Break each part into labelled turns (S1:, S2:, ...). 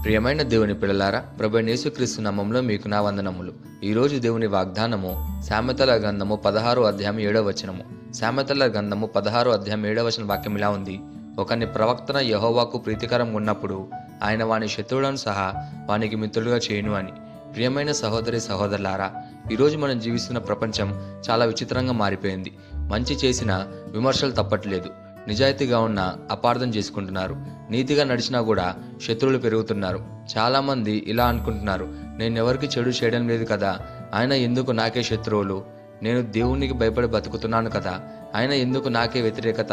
S1: ప్రియమైన దేవుని పిల్లలారా, ప్రభువైన యేసుక్రీస్తు నామములో మీకు నా వందనములు. ఈరోజు దేవుని వాగ్దానము సామెతల గ్రంథము 16వ అధ్యాయం 7వ వచనము. సామెతల గ్రంథము 16వ అధ్యాయం 7వ వచన వాక్యం ఇలా ఉంది: ఒకని ప్రవక్తన యెహోవాకు ప్రీతికరం ఉన్నప్పుడు ఆయన వాని శత్రువులను సహా వానికి మిత్రులుగా చేయును అని. ప్రియమైన సహోదరి సహోదరులారా, ఈరోజు మనం జీవిస్తున్న ప్రపంచం చాలా విచిత్రంగా మారిపోయింది. మంచి చేసినా విమర్శలు తప్పట్లేదు. నిజాయితీగా ఉన్న అపార్థం చేసుకుంటున్నారు. నీతిగా నడిచినా కూడా శత్రువులు పెరుగుతున్నారు. చాలామంది ఇలా అనుకుంటున్నారు: నేను ఎవరికి చెడు చేయడం లేదు కదా, ఆయన ఎందుకు నాకే శత్రువులు? నేను దేవునికి భయపడి బతుకుతున్నాను కదా, ఆయన ఎందుకు నాకే వ్యతిరేకత?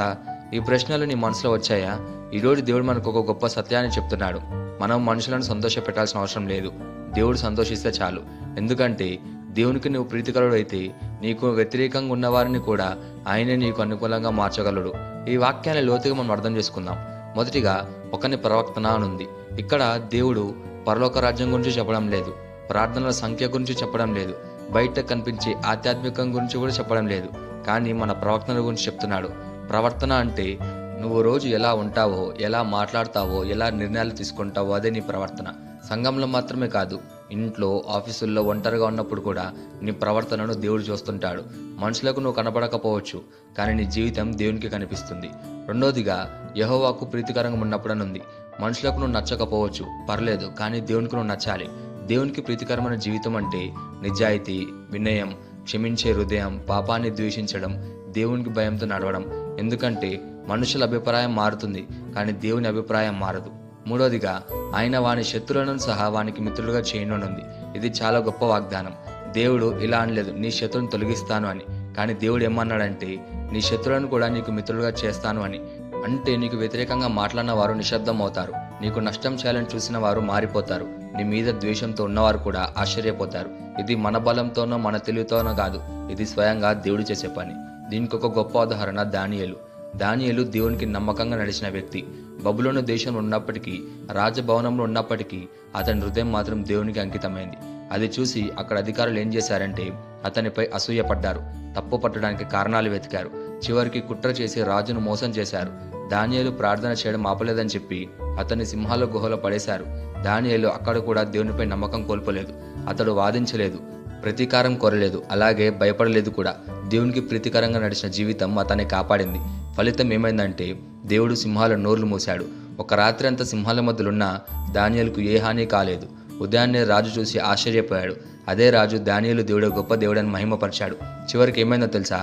S1: ఈ ప్రశ్నలు నీ మనసులో వచ్చాయా? ఈరోజు దేవుడు మనకు ఒక గొప్ప సత్యాన్ని చెప్తున్నాడు. మనం మనుషులను సంతోష పెట్టాల్సిన అవసరం లేదు. దేవుడు సంతోషిస్తే చాలు. ఎందుకంటే దేవునికి నువ్వు ప్రీతికరుడు అయితే నీకు వ్యతిరేకంగా ఉన్నవారిని కూడా ఆయనే నీకు అనుకూలంగా మార్చగలడు. ఈ వాక్యాన్ని లోతుగా మనం అర్థం చేసుకుందాం. మొదటిగా ఒకని ప్రవక్తన అనుంది. ఇక్కడ దేవుడు పరలోక రాజ్యం గురించి చెప్పడం లేదు, ప్రార్థనల సంఖ్య గురించి చెప్పడం లేదు, బయట కనిపించే ఆధ్యాత్మికం గురించి కూడా చెప్పడం లేదు. కానీ మన ప్రవక్తన గురించి చెప్తున్నాడు. ప్రవర్తన అంటే నువ్వు రోజు ఎలా ఉంటావో, ఎలా మాట్లాడతావో, ఎలా నిర్ణయాలు తీసుకుంటావో అదే నీ ప్రవర్తన. సంఘంలో మాత్రమే కాదు, ఇంట్లో, ఆఫీసుల్లో ఒంటరిగా ఉన్నప్పుడు కూడా నీ ప్రవర్తనను దేవుడు చూస్తుంటాడు. మనుషులకు నువ్వు కనపడకపోవచ్చు, కానీ నీ జీవితం దేవునికి కనిపిస్తుంది. రెండోదిగా యెహోవాకు ప్రీతికరంగా ఉన్నప్పుడు అని ఉంది. మనుషులకు నువ్వు నచ్చకపోవచ్చు, పర్లేదు, కానీ దేవునికి నువ్వు నచ్చాలి. దేవునికి ప్రీతికరమైన జీవితం అంటే నిజాయితీ, వినయం, క్షమించే హృదయం, పాపాన్ని ద్వేషించడం, దేవునికి భయంతో నడవడం. ఎందుకంటే మనుషుల అభిప్రాయం మారుతుంది, కానీ దేవుని అభిప్రాయం మారదు. మూడోదిగా ఆయన వాని శత్రువులను సహా వానికి మిత్రులుగా చేయనుంది. ఇది చాలా గొప్ప వాగ్దానం. దేవుడు ఇలా అనలేదు, నీ శత్రువును తొలగిస్తాను అని. కానీ దేవుడు ఏమన్నాడంటే, నీ శత్రువులను కూడా నీకు మిత్రులుగా చేస్తాను అని. అంటే నీకు వ్యతిరేకంగా మాట్లాడిన వారు నిశ్శబ్దం అవుతారు, నీకు నష్టం చేయాలని చూసిన వారు మారిపోతారు, నీ మీద ద్వేషంతో ఉన్నవారు కూడా ఆశ్చర్యపోతారు. ఇది మన బలంతోనో మన తెలివితోనో కాదు, ఇది స్వయంగా దేవుడు చేసే పని. దీనికి ఒక గొప్ప ఉదాహరణ దానియేలు దేవునికి నమ్మకంగా నడిచిన వ్యక్తి. బబులోను దేశంలో ఉన్నప్పటికీ, రాజభవనంలో ఉన్నప్పటికీ అతని హృదయం మాత్రం దేవునికి అంకితమైంది. అది చూసి అక్కడ అధికారులు ఏం చేశారంటే అతనిపై అసూయపడ్డారు, తప్పు పట్టడానికి కారణాలు వెతికారు. చివరికి కుట్ర చేసి రాజును మోసం చేశారు. దానియేలు ప్రార్థన చేయడం ఆపలేదని చెప్పి అతన్ని సింహాల గుహలో పడేశారు. దానియేలు అక్కడ కూడా దేవునిపై నమ్మకం కోల్పోలేదు. అతడు వాదించలేదు, ప్రతీకారం కోరలేదు, అలాగే భయపడలేదు కూడా. దేవునికి ప్రీతికరంగా నడిచిన జీవితం అతన్ని కాపాడింది. ఫలితం ఏమైందంటే దేవుడు సింహాల నోర్లు మూశాడు. ఒక రాత్రి అంతా సింహాల మధ్యలున్న దానియేలుకు ఏ హాని కాలేదు. ఉదయాన్నే రాజు చూసి ఆశ్చర్యపోయాడు. అదే రాజు దానియేలు దేవుడు గొప్ప దేవుడని మహిమపరిచాడు. చివరికి ఏమైందో తెలుసా?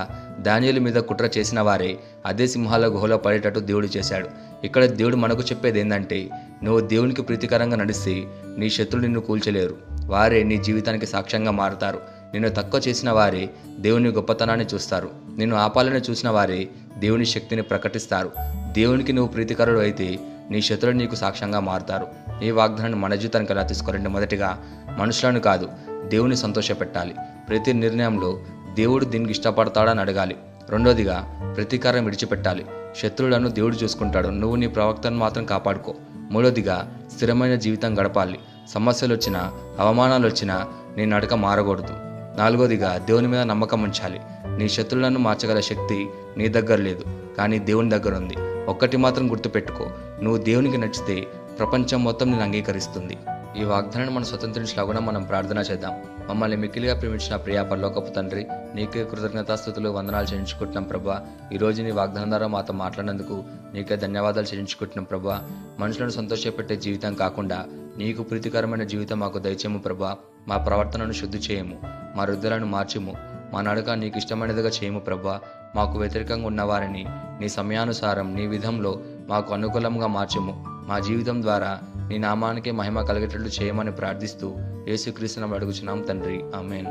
S1: దానియేలు మీద కుట్ర చేసిన వారే అదే సింహాల గుహలో పడేటట్టు దేవుడు చేశాడు. ఇక్కడ దేవుడు మనకు చెప్పేది ఏంటంటే, నువ్వు దేవునికి ప్రీతికరంగా నడిస్తే నీ శత్రులు నిన్ను కూల్చలేరు. వారే నీ జీవితానికి సాక్ష్యంగా మారుతారు. నిన్ను తక్కువ చేసిన వారే దేవుని గొప్పతనాన్ని చూస్తారు. నిన్ను ఆపాలని చూసిన వారే దేవుని శక్తిని ప్రకటిస్తారు. దేవునికి నువ్వు ప్రీతికరుడు అయితే నీ శత్రులు నీకు సాక్ష్యంగా మారుతారు. ఈ వాగ్దానాన్ని మన జీవితానికి ఎలా తీసుకోవాలంటే, మొదటిగా మనుషులను కాదు, దేవుని సంతోషపెట్టాలి. ప్రతి నిర్ణయంలో దేవుడు దీనికి ఇష్టపడతాడని అడగాలి. రెండోదిగా ప్రతీకారం విడిచిపెట్టాలి. శత్రువులను దేవుడు చూసుకుంటాడు, నువ్వు నీ ప్రవక్తను మాత్రం కాపాడుకో. మూడోదిగా స్థిరమైన జీవితం గడపాలి. సమస్యలు వచ్చినా, అవమానాలు వచ్చినా నీ నడక మారకూడదు. నాలుగోదిగా దేవుని మీద నమ్మకం ఉంచాలి. నీ శత్రువులను మార్చగల శక్తి నీ దగ్గర లేదు, కానీ దేవుని దగ్గర ఉంది. ఒక్కటి మాత్రం గుర్తుపెట్టుకో, నువ్వు దేవునికి నచ్చితే ప్రపంచం మొత్తం నేను అంగీకరిస్తుంది. ఈ వాగ్దానాన్ని మనం స్వతంత్రించలాగా మనం ప్రార్థన చేద్దాం. మమ్మల్ని మిక్కిలిగా ప్రేమించిన ప్రియా పరలోకపు తండ్రి, నీకే కృతజ్ఞతాస్తుతులు, వందనాలు చెల్లించుకుంటున్నాం ప్రభా. ఈరోజు నీ వాగ్దానం ద్వారా మాతో మాట్లాడినందుకు నీకే ధన్యవాదాలు చెల్లించుకుంటున్నాం ప్రభా. మనుషులను సంతోషపెట్టే జీవితం కాకుండా నీకు ప్రీతికరమైన జీవితం మాకు దయచేయము ప్రభా. మా ప్రవర్తనను శుద్ధి చేయము, మా హృదయాలను మార్చుము, మా నడక నీకు ఇష్టమైనదిగా చేయము ప్రభా. మాకు వ్యతిరేకంగా ఉన్నవారిని నీ సమయానుసారం నీ విధంలో మాకు అనుకూలంగా మార్చుము. మా జీవితం ద్వారా నీ నామానికే మహిమ కలిగేటట్లు చేయమని ప్రార్థిస్తూ యేసుక్రీస్తుని అడుగుచున్నాం తండ్రి, ఆమేన్.